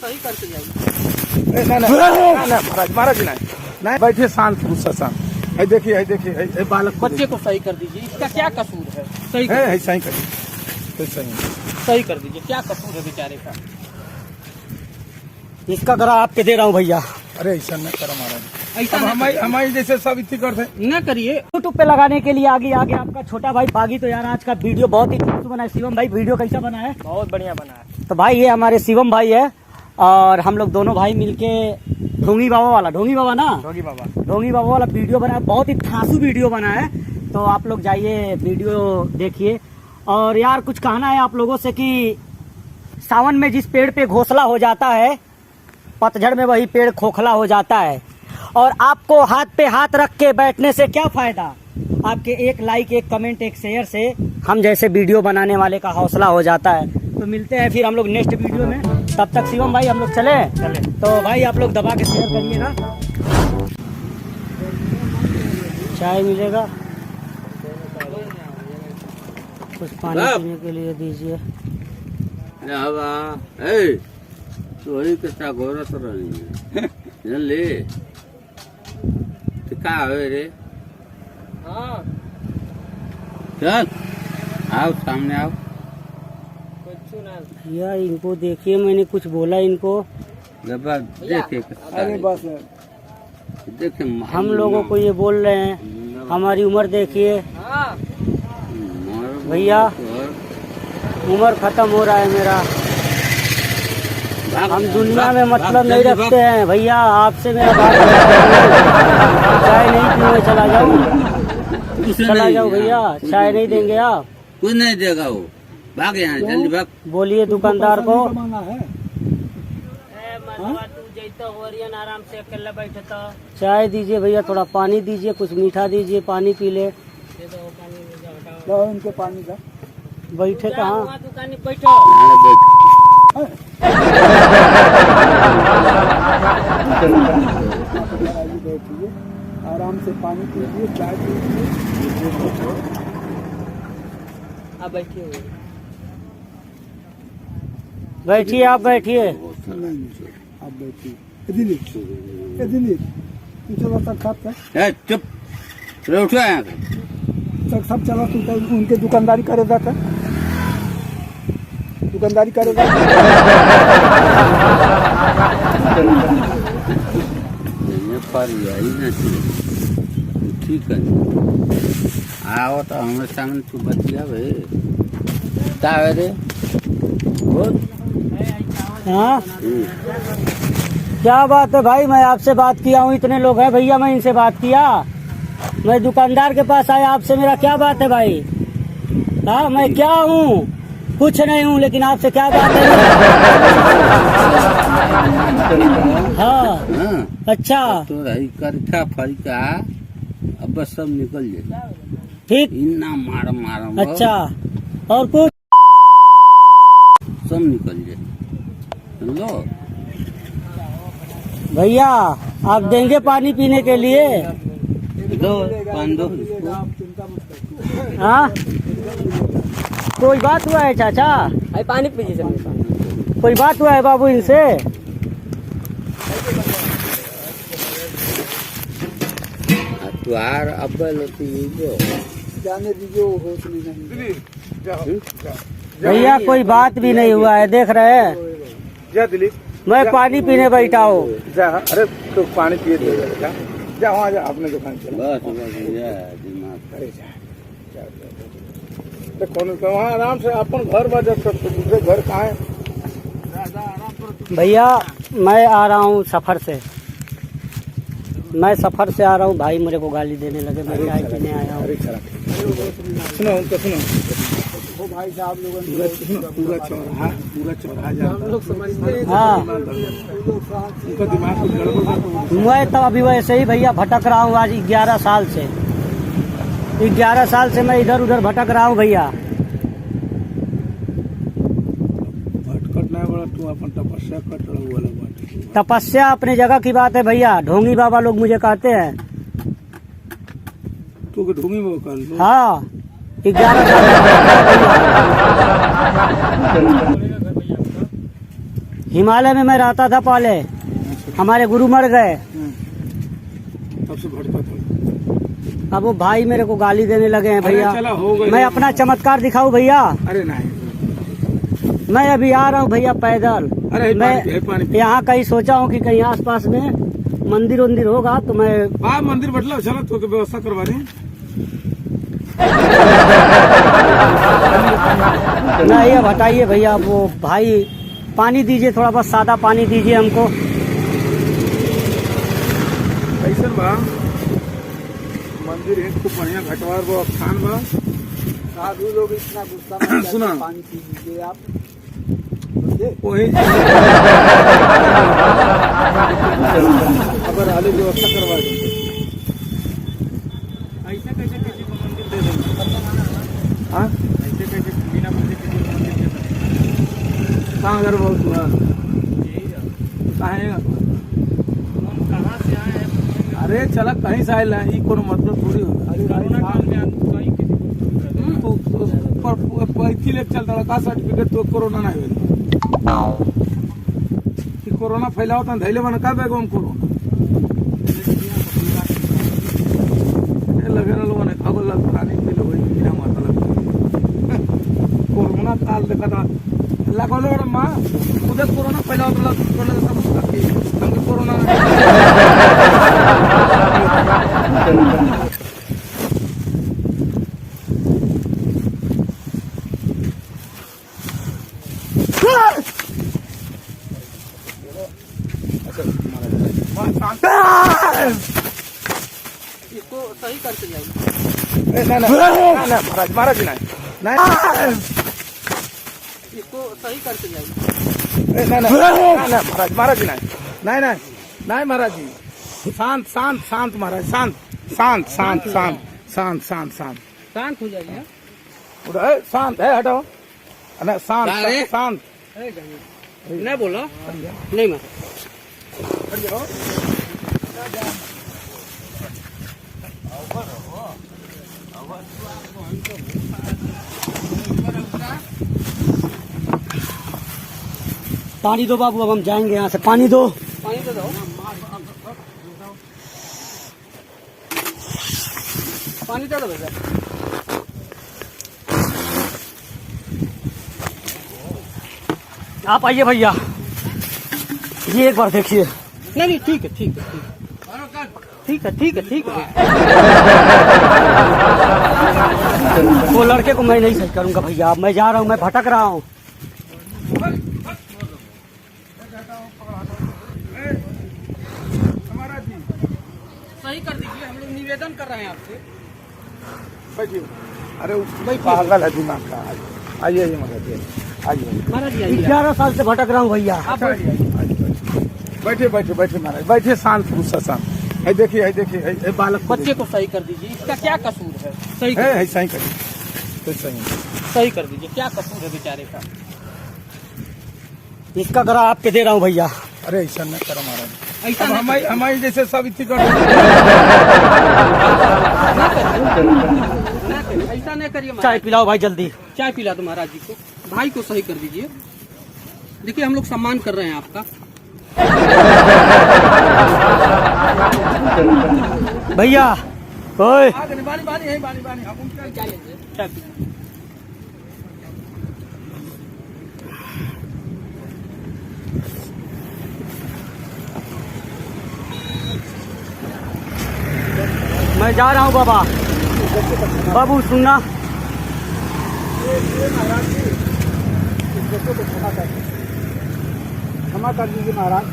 सही करके जाइए। महाराज जी नहीं बैठिए, शांत गुस्सा शांत। देखिए बालक बच्चे को सही कर दीजिए, इसका क्या कसूर है? सही सही करिए, सही कर दीजिए, क्या कसूर है बेचारे का? इसका करा आपके दे रहा हूँ भैया। अरे ऐसा न करो महाराज, ऐसा हमारे जैसे सब इतनी करते न करिए। यूट्यूब पे लगाने के लिए आगे आपका छोटा भाई बागी। तो यार आज का वीडियो बहुत ही खूबसूरत बना है। शिवम भाई वीडियो कैसा बना है? बहुत बढ़िया बना है। तो भाई ये हमारे शिवम भाई है और हम लोग दोनों भाई मिलके ढोंगी बाबा वाला ढोंगी बाबा वाला वीडियो बनाया। बहुत ही धांसू वीडियो बना है, तो आप लोग जाइए वीडियो देखिए। और यार कुछ कहना है आप लोगों से कि सावन में जिस पेड़ पे घोंसला हो जाता है, पतझड़ में वही पेड़ खोखला हो जाता है। और आपको हाथ पे हाथ रख के बैठने से क्या फायदा? आपके एक लाइक, एक कमेंट, एक शेयर से हम जैसे वीडियो बनाने वाले का हौसला हो जाता है। तो मिलते हैं फिर हम लोग नेक्स्ट वीडियो में। तब तक शिवम भाई हम लोग चले। तो भाई आप लोग दबा के शेयर करिएगा। चाय मिलेगा, कुछ पानी पीने के लिए दीजिए। चोरी कसा घोरत रही जानले तो का है रे? हाँ चल आओ, सामने आओ। भैया इनको देखिए, मैंने कुछ बोला इनको? देखे अरे बस देखे हम लोगों को ये बोल रहे हैं, हमारी उम्र देखिए भैया, उम्र खत्म हो रहा है मेरा। हम दुनिया में मतलब नहीं रखते हैं भैया। आपसे मेरा बात चाय नहीं पीने, चला जाओ भैया। चाय नहीं देंगे आप? कुछ नहीं देगा वो, भाग यहाँ जल्दी भाग। बोलिए दुकानदार को। आराम से अकेला बैठता। चाय दीजिए भैया, थोड़ा पानी दीजिए, कुछ मीठा दीजिए, पानी पी ले। इनके पानी का बैठे कहाँ? दुकान में बैठो। बैठिए, आराम से पानी पीजिए, चाय पीजिए। आप बैठिए, बैठिए, आप बैठिए। आप बैठिए। दिलीप तू चलो सब चुप उठो यहाँ सब चलो, तू तो उनके दुकानदारी करे जाता, दुकानदारी करे जाता। ठीक है, आओ तो हमारे सामने तू बतिया भाई क्या है रे? हाँ क्या बात है भाई? मैं आपसे बात किया हूँ, इतने लोग हैं भैया, मैं इनसे बात किया। मैं दुकानदार के पास आया, आपसे मेरा क्या बात है भाई? हाँ मैं क्या हूँ? कुछ नहीं हूँ, लेकिन आपसे क्या बात है? हाँ अच्छा, तो रही करखा फरिका अब बस सब निकल जाए। ठीक, इन्ना मार अच्छा, और कुछ सब निकल जाए। लो भैया, आप देंगे पानी पीने के लिए? दो पान दो। हाँ कोई बात हुआ है चाचा? भाई पानी पीजिए। कोई बात हुआ है बाबू इनसे? तुहार अब्बल होती है जाने दीजिए, वो होश नहीं। भैया कोई बात भी नहीं हुआ है, देख रहे हैं। जा दिलीप, मैं पानी पीने बैठा हूँ। जा। अरे तो पानी पिए जा वहाँ जा, अपने दुकान चला। बस दिमाग अरे जा कौन वहाँ आराम से अपन घर बाजा सकते, दूसरे घर कहाँ है? भैया मैं आ रहा हूँ सफर से, मैं सफर से आ रहा हूँ। भाई मेरे को गाली देने लगे, मैं चाय पीने आया हूँ। सुनो उनको, सुनो वो भाई साहब लोगों पूरा चौराहा जा। हाँ उनका दिमाग कुछ गड़बड़। मैं तो अभी वैसे ही भैया भटक रहा हूँ। आज 11 साल से, 11 साल से मैं इधर उधर भटक रहा हूँ भैया। भटकट नहीं बोला, तू अपन तपस्या कर रहा। तपस्या अपने जगह की बात है भैया। ढोंगी बाबा लोग मुझे कहते हैं। तू ढूंगी वो कर। हाँ 11 साल हिमालय में मैं रहता था पहले, हमारे गुरु मर गए, तब से भटका था। अब वो भाई मेरे को गाली देने लगे हैं भैया। अरे चला, हो गई। मैं अपना चमत्कार दिखाऊं भैया? अरे नहीं, मैं अभी आ रहा हूँ भैया पैदल। अरे मैं पानी यहाँ कहीं सोचा हूँ कि कहीं आसपास में मंदिर वंदिर होगा तो मैं मंदिर बदला चलो तो व्यवस्था करवा दें। नहीं अब हटाइए भैया, वो भाई पानी दीजिए, थोड़ा बहुत सादा पानी दीजिए हमको। ऐसा बा मंदिर है खूब बढ़िया घटवार वो स्थान बा। साधु लोग इतना गुस्सा में सुना। पानी पी लीजिए आप। वही अगर आलू व्यवस्था करवा दें। ऐसे कैसे किसी को मंदिर दे देंगे? हाँ ऐसे कैसे बिना मंदिर किसी को मंदिर दे देंगे? कहाँ घर बहुत हुआ? कहाँ से आए हैं? अरे चला कहीं से आए ही कोनो मतलब थोड़ी होगा। चलता का सर्टिफिकेट तो कोरोना नहीं हुई कि कोरोना फैला होता धैले बना का बैग हम कोरोना लगे ना लोगों ने खबर लग पानी पी लो बिना मतलब कोरोना काल देखा था लगो लोग माँ उधर कोरोना फैला होता हमको कोरोना इसको सही करके जाइए। महाराज जी नहीं इसको सही करके जाइए। महाराज जी नहीं महाराज जी शांत शांत शांत महाराज शांत शांत शांत शांत शांत शांत शांत शांत हो जाइए। शांत है हटाओ शांत शांत नहीं बोलो नहीं मैं पानी दो बाबू, अब हम जाएंगे यहाँ से। पानी दो। पानी तो दो। पानी तो दो भैया। आप आइए भैया, ये एक बार देखिए। नहीं ठीक है ठीक है ठीक है ठीक है ठीक है। वो लड़के को मैं नहीं सही करूंगा भैया, मैं जा रहा हूँ, मैं भटक रहा हूँ। सही कर दीजिए, हम लोग निवेदन कर रहे हैं आपसे। बैठिए। अरे भाई पागल है दिमाग का। आइए महाराज जी आइए। महाराज जी 11 साल से भटक रहा हूँ भैया। बैठिए बैठिए बैठिए महाराज बैठिए शांत गुस्सा शांत। है देखिए बालक बच्चे को सही कर दीजिए, इसका क्या कसूर है? सही है सही करिए तो सही कर दीजिए, क्या कसूर है बेचारे का? इसका करा आपके दे रहा हूँ भैया। अरे ऐसा न करो महाराज, ऐसा हमारी जैसे सब इतनी ऐसा नहीं करिए। चाय पिलाओ भाई जल्दी। चाय पिला दो महाराज जी को, भाई को सही कर दीजिए। देखिए हम लोग सम्मान कर रहे हैं आपका। भैया ओए बारी है बारी चाय पी। मैं जा रहा हूँ बाबा। बाबू सुनना, क्षमा कर दीजिए महाराज।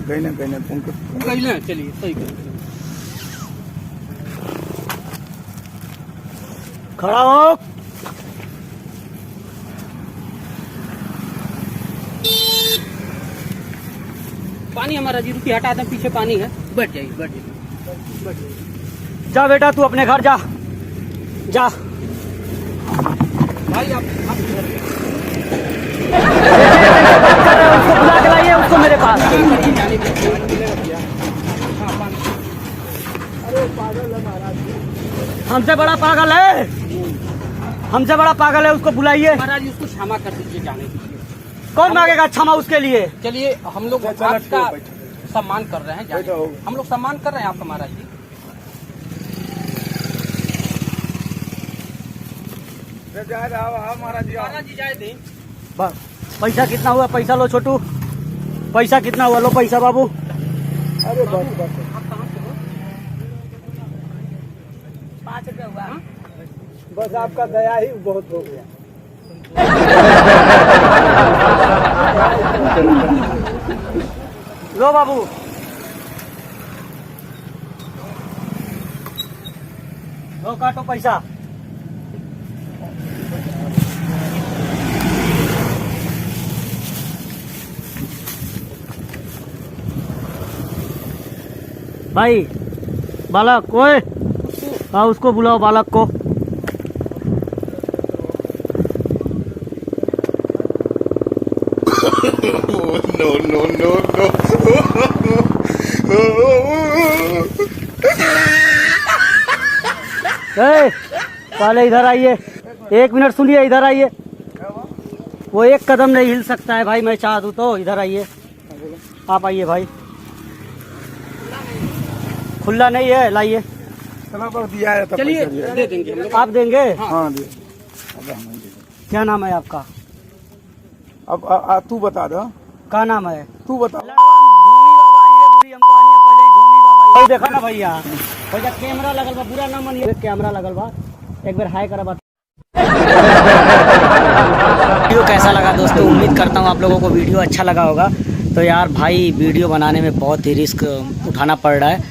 गई ना चलिए सही कर। खड़ा हो। पानी हमारा जी रुकी हटा दें, पीछे पानी है। बैठ जाइए बैठ जाइए। जा बेटा तू अपने घर जा जा। भाई आप उसको बुला के लाइए उसको मेरे पास। हमसे बड़ा पागल है, हमसे बड़ा पागल है, उसको बुलाइए। महाराज जी उसको क्षमा कर दीजिए, जाने दीजिए। कौन मांगेगा क्षमा उसके लिए? चलिए हम लोग आपका सम्मान कर रहे हैं, जाने। हम लोग सम्मान कर रहे हैं आपका महाराज जी। महाराज जी महाराज जी जाए दें। बस पैसा कितना हुआ? पैसा लो छोटू, पैसा कितना हुआ? लो पैसा बाबू। अरे बस बस आप कहाँ से हो? 5 रुपया हुआ। बस आपका दया ही बहुत हो गया। लो बाबू। लो काटो पैसा। भाई बालक ओए, हाँ उसको बुलाओ बालक को। ए, पहले इधर आइए, 1 मिनट सुनिए, इधर आइए। वो एक कदम नहीं हिल सकता है भाई, मैं चाह दूं तो। इधर आइए, आप आइए भाई। खुला नहीं है, लाइए। दिया है तो चलिए पैसा दिया है। दे देंगे हम लोग। आप देंगे? हाँ दे। क्या नाम है आपका? अब तू बता दो, क्या नाम है? तू बता। भाई देखा ना भैया, भैया कैमरा लगल बा, बुरा ना मानिए, कैमरा लगल बा, एक बार हाय करा बता। वीडियो कैसा लगा दोस्तों? उम्मीद करता हूँ आप लोगों को वीडियो अच्छा लगा होगा। तो यार भाई वीडियो बनाने में बहुत ही रिस्क उठाना पड़ रहा है,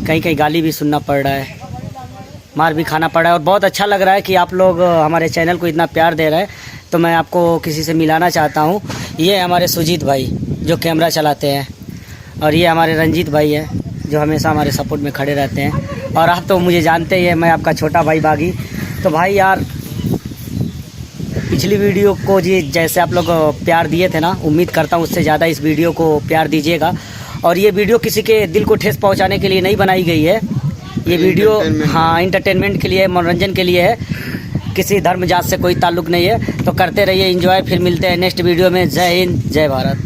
कहीं कहीं गाली भी सुनना पड़ रहा है, मार भी खाना पड़ रहा है, और बहुत अच्छा लग रहा है कि आप लोग हमारे चैनल को इतना प्यार दे रहे हैं। तो मैं आपको किसी से मिलाना चाहता हूँ। ये हमारे सुजीत भाई जो कैमरा चलाते हैं, और ये हमारे रंजीत भाई हैं जो हमेशा हमारे सपोर्ट में खड़े रहते हैं। और आप तो मुझे जानते ही हैं, मैं आपका छोटा भाई बागी। तो भाई यार पिछली वीडियो को जी जैसे आप लोग प्यार दिए थे ना, उम्मीद करता हूँ उससे ज़्यादा इस वीडियो को प्यार दीजिएगा। और ये वीडियो किसी के दिल को ठेस पहुँचाने के लिए नहीं बनाई गई है, ये वीडियो हाँ इंटरटेनमेंट के लिए, मनोरंजन के लिए है, किसी धर्म जात से कोई ताल्लुक़ नहीं है। तो करते रहिए एंजॉय, फिर मिलते हैं नेक्स्ट वीडियो में। जय हिंद, जय भारत।